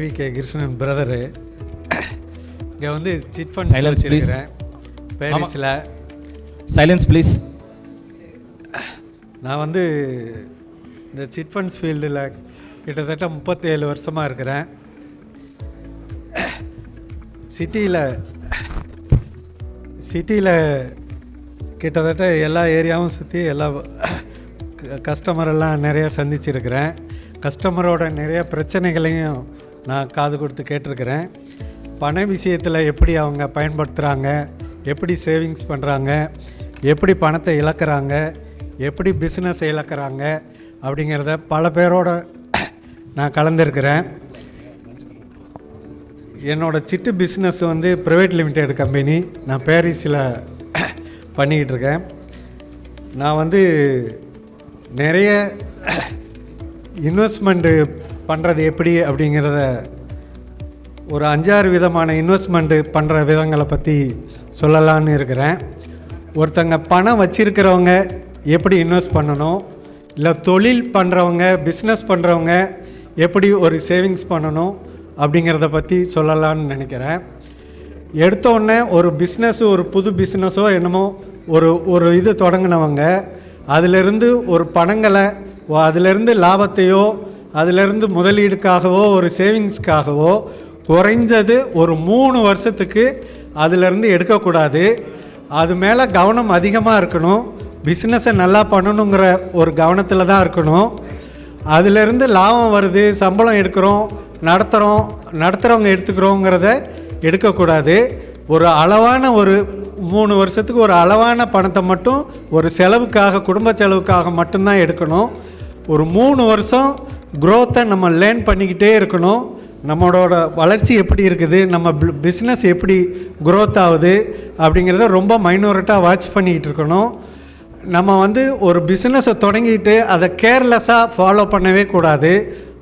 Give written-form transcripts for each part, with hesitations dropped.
KVK Krishnan brother. இங்கே வந்து chit funds வச்சுருக்கிறேன் பேரிஸில். Silence please. நான் வந்து இந்த சிட் ஃபண்ட்ஸ் ஃபீல்டில் கிட்டத்தட்ட 37 வருஷமாக இருக்கிறேன். சிட்டியில் கிட்டத்தட்ட எல்லா ஏரியாவும் சுற்றி எல்லா கஸ்டமரெல்லாம் நிறையா சந்திச்சிருக்கிறேன். கஸ்டமரோட நிறைய பிரச்சனைகளையும் நான் காது கொடுத்து கேட்டிருக்கிறேன். பண விஷயத்தில் எப்படி அவங்க பயன்படுத்துகிறாங்க, எப்படி சேவிங்ஸ் பண்ணுறாங்க, எப்படி பணத்தை இழக்கிறாங்க, எப்படி பிஸ்னஸ் இழக்கிறாங்க அப்படிங்கிறத பல பேரோட நான் கலந்துருக்கிறேன். என்னோடய சிட்டு பிஸ்னஸ் வந்து ப்ரைவேட் லிமிடெட் கம்பெனி. நான் பாரிஸில் பண்ணிக்கிட்டு இருக்கேன். நான் வந்து நிறைய இன்வெஸ்ட்மெண்ட்டு பண்ணுறது எப்படி அப்படிங்கிறத ஒரு 5-6 விதமான இன்வெஸ்ட்மெண்ட்டு பண்ணுற விதங்களை பற்றி சொல்லலான்னு இருக்கிறேன். ஒருத்தங்க பணம் வச்சுருக்கிறவங்க எப்படி இன்வெஸ்ட் பண்ணணும், இல்லை தொழில் பண்ணுறவங்க பிஸ்னஸ் பண்ணுறவங்க எப்படி ஒரு சேவிங்ஸ் பண்ணணும் அப்படிங்கிறத பற்றி சொல்லலான்னு நினைக்கிறேன். எடுத்தோடனே ஒரு பிஸ்னஸு, ஒரு புது பிஸ்னஸோ என்னமோ ஒரு இது தொடங்கினவங்க அதிலிருந்து ஒரு பணங்களை, அதிலிருந்து லாபத்தையோ அதிலிருந்து முதலீடுக்காகவோ ஒரு சேவிங்ஸ்க்காகவோ குறைந்தது ஒரு 3 வருஷத்துக்கு அதிலிருந்து எடுக்கக்கூடாது. அது மேலே கவனம் அதிகமாக இருக்கணும். பிஸ்னஸை நல்லா பண்ணணுங்கிற ஒரு கவனத்தில் தான் இருக்கணும். அதிலிருந்து லாபம் வருது, சம்பளம் எடுக்கிறோம், நடத்துகிறவங்க எடுத்துக்கிறோங்கிறத எடுக்கக்கூடாது. ஒரு அளவான ஒரு 3 வருஷத்துக்கு ஒரு அளவான பணத்தை மட்டும் ஒரு செலவுக்காக, குடும்ப செலவுக்காக மட்டும்தான் எடுக்கணும். ஒரு 3 வருஷம் க்ரோத்தை நம்ம லேர்ன் பண்ணிக்கிட்டே இருக்கணும். நம்மளோட வளர்ச்சி எப்படி இருக்குது, நம்ம பிஸ்னஸ் எப்படி க்ரோத் ஆகுது அப்படிங்கிறத ரொம்ப மைனூரட்டாக வாட்ச் பண்ணிக்கிட்டு இருக்கணும். நம்ம வந்து ஒரு பிஸ்னஸை தொடங்கிட்டு அதை கேர்லெஸ்ஸாக ஃபாலோ பண்ணவே கூடாது.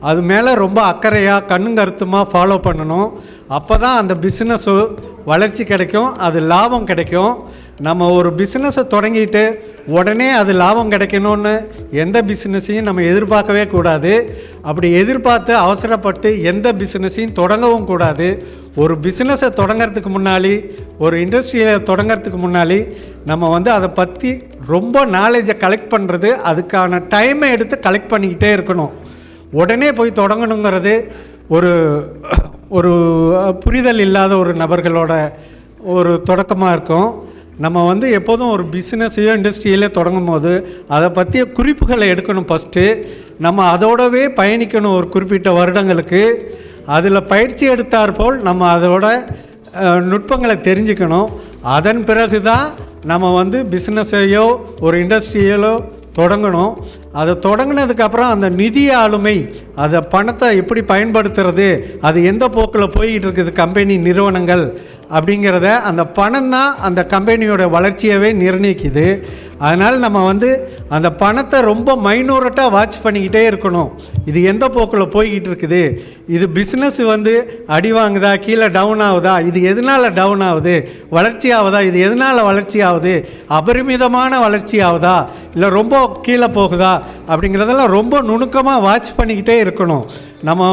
அது மேலே ரொம்ப அக்கறையாக கண்ணுங்கருத்துமாக ஃபாலோ பண்ணணும். அப்போ தான் அந்த பிஸ்னஸு வளர்ச்சி கிடைக்கும், அது லாபம் கிடைக்கும். நம்ம ஒரு பிஸ்னஸை தொடங்கிட்டு உடனே அது லாபம் கிடைக்கணும்னு எந்த பிஸ்னஸையும் நம்ம எதிர்பார்க்கவே கூடாது. அப்படி எதிர்பார்த்து அவசரப்பட்டு எந்த பிஸ்னஸையும் தொடங்கவும் கூடாது. ஒரு பிஸ்னஸை தொடங்கிறதுக்கு முன்னாடி, ஒரு இண்டஸ்ட்ரியை தொடங்கிறதுக்கு முன்னாடி நம்ம வந்து அதை பற்றி ரொம்ப நாலேஜை கலெக்ட் பண்ணுறது, அதுக்கான டைமை எடுத்து கலெக்ட் பண்ணிக்கிட்டே இருக்கணும். உடனே போய் தொடங்கணுங்கிறது ஒரு புரிதல் இல்லாத ஒரு நபர்களோட ஒரு தொடக்கமாக இருக்கும். நம்ம வந்து எப்போதும் ஒரு பிஸ்னஸையோ இண்டஸ்ட்ரியிலே தொடங்கும் போது அதை பற்றிய குறிப்புகளை எடுக்கணும். ஃபஸ்ட்டு நம்ம அதோடவே பயணிக்கணும் ஒரு குறிப்பிட்ட வருடங்களுக்கு. அதில் பயிற்சி எடுத்தாற்போல் நம்ம அதோட நுட்பங்களை தெரிஞ்சுக்கணும். அதன் பிறகு தான் நம்ம வந்து பிஸ்னஸையோ ஒரு இண்டஸ்ட்ரியலோ தொடங்கணும். அதை தொடங்கினதுக்கப்புறம் அந்த நிதி ஆளுமை, அதை பணத்தை எப்படி பயன்படுத்துறது, அது எந்த போக்கில் போய்கிட்டு இருக்குது கம்பெனி நிறுவனங்கள் அப்படிங்கிறத, அந்த பணம் தான் அந்த கம்பெனியோட வளர்ச்சியவே நிர்ணயிக்குது. அதனால் நம்ம வந்து அந்த பணத்தை ரொம்ப மைனூரட்டாக வாட்ச் பண்ணிக்கிட்டே இருக்கணும். இது எந்த போக்கில் போய்கிட்டு இருக்குது, இது பிஸ்னஸ் வந்து அடி வாங்குதா, கீழே டவுன் ஆகுதா, இது எதனால் டவுன் ஆகுது, வளர்ச்சி ஆகுதா, இது எதனால் வளர்ச்சி ஆகுது, அபரிமிதமான வளர்ச்சி ஆகுதா, இல்லை ரொம்ப கீழே போகுதா அப்படிங்கிறதெல்லாம் ரொம்ப நுணுக்கமாக வாட்ச் பண்ணிக்கிட்டே இருக்கணும். நம்ம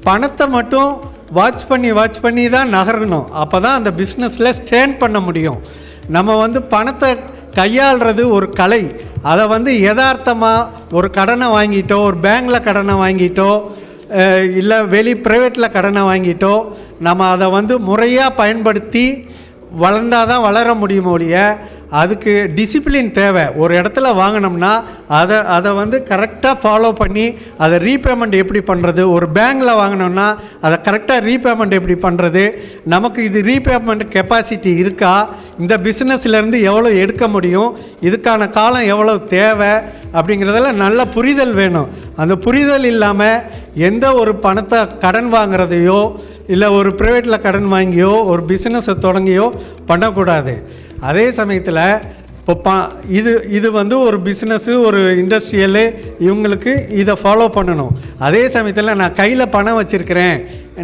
பணத்தை மட்டும் வாட்ச் பண்ணி தான் நகரணும். அப்போ தான் அந்த பிஸ்னஸில் ஸ்டேண்ட் பண்ண முடியும். நம்ம வந்து பணத்தை கையாளுறது ஒரு கலை. அதை வந்து யதார்த்தமாக ஒரு கடனை வாங்கிட்டோ, ஒரு பேங்கில் கடனை வாங்கிட்டோ, இல்லை ப்ரைவேட்டில் கடனை வாங்கிட்டோ நம்ம அதை வந்து முறையாக பயன்படுத்தி வளர்ந்தால் தான் வளர முடியுமோ ஒழிய, அதுக்கு டிசிப்ளின் தேவை. ஒரு இடத்துல வாங்கினோம்னா அதை வந்து கரெக்டாக ஃபாலோ பண்ணி அதை ரீபேமெண்ட் எப்படி பண்ணுறது, ஒரு பேங்கில் வாங்கினோம்னா அதை கரெக்டாக ரீபேமெண்ட் எப்படி பண்ணுறது, நமக்கு இது ரீபேமெண்ட் கெப்பாசிட்டி இருக்கா, இந்த பிஸ்னஸ்லேருந்து எவ்வளோ எடுக்க முடியும், இதுக்கான காலம் எவ்வளோ தேவை அப்படிங்கிறதெல்லாம் நல்ல புரிதல் வேணும். அந்த புரிதல் இல்லாமல் எந்த ஒரு பணத்தை கடன் வாங்குறதையோ, இல்லை ஒரு ப்ரைவேட்டில் கடன் வாங்கியோ ஒரு பிஸ்னஸை தொடங்கியோ பண்ணக்கூடாது. அதே சமயத்தில் இப்போ இது வந்து ஒரு பிஸ்னஸ்ஸு, ஒரு இண்டஸ்ட்ரியலு, இவங்களுக்கு இதை ஃபாலோ பண்ணணும். அதே சமயத்தில் நான் கையில் பணம் வச்சுருக்கிறேன்,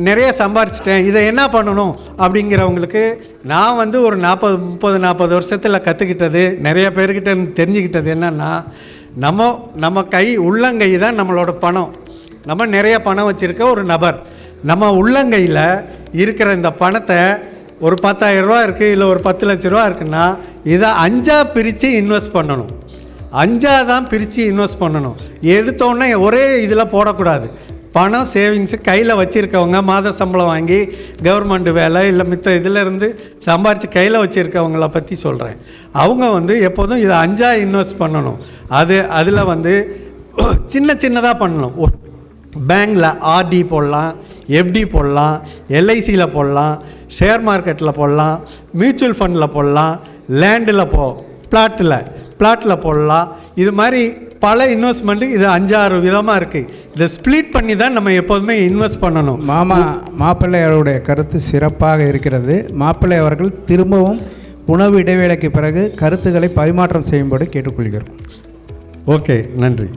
நிறைய சம்பாரிச்சிட்டேன், இதை என்ன பண்ணணும் அப்படிங்கிறவங்களுக்கு நான் வந்து ஒரு 40 வருஷத்தில் கற்றுக்கிட்டது, நிறைய பேர்கிட்ட தெரிஞ்சுக்கிட்டது என்னென்னா, நம்ம கை உள்ளங்கை தான் நம்மளோட பணம். நம்ம நிறைய பணம் வச்சுருக்க ஒரு நபர், நம்ம உள்ளங்கையில் இருக்கிற இந்த பணத்தை ஒரு 10,000 ரூபா இருக்குது, இல்லை ஒரு 10 லட்ச ரூபா இருக்குன்னா இதை 5ஆக பிரித்து இன்வெஸ்ட் பண்ணணும். 5ஆக தான் பிரித்து இன்வெஸ்ட் பண்ணணும். எடுத்தோடனே ஒரே இதில் போடக்கூடாது. பணம் சேவிங்ஸு கையில் வச்சுருக்கவங்க, மாத சம்பளம் வாங்கி கவர்மெண்ட் வேலை இல்லை மித்த இதிலேருந்து சம்பாரித்து கையில் வச்சுருக்கவங்கள பற்றி சொல்கிறேன். அவங்க எப்போதும் இதை 5ஆக இன்வெஸ்ட் பண்ணணும். அதில் சின்ன சின்னதாக பண்ணணும். பேங்கில் ஆர்டி போடலாம், எஃப்டி போடலாம், எல்ஐசியில் போடலாம், ஷேர் மார்க்கெட்டில் போடலாம், மியூச்சுவல் ஃபண்டில் போடலாம், லேண்டில் பிளாட்டில் போடலாம். இது மாதிரி பல இன்வெஸ்ட்மெண்ட்டு இது 5-6 விதமாக இருக்குது. இதை ஸ்ப்ளிட் பண்ணி தான் நம்ம எப்போதுமே இன்வெஸ்ட் பண்ணணும். மாப்பிள்ளை அவருடைய கருத்து சிறப்பாக இருக்கிறது. மாப்பிள்ளை அவர்கள் திரும்பவும் உணவு இடைவேளைக்கு பிறகு கருத்துக்களை பரிமாற்றம் செய்யும்படி கேட்டுக்கொள்கிறோம். ஓகே, நன்றி.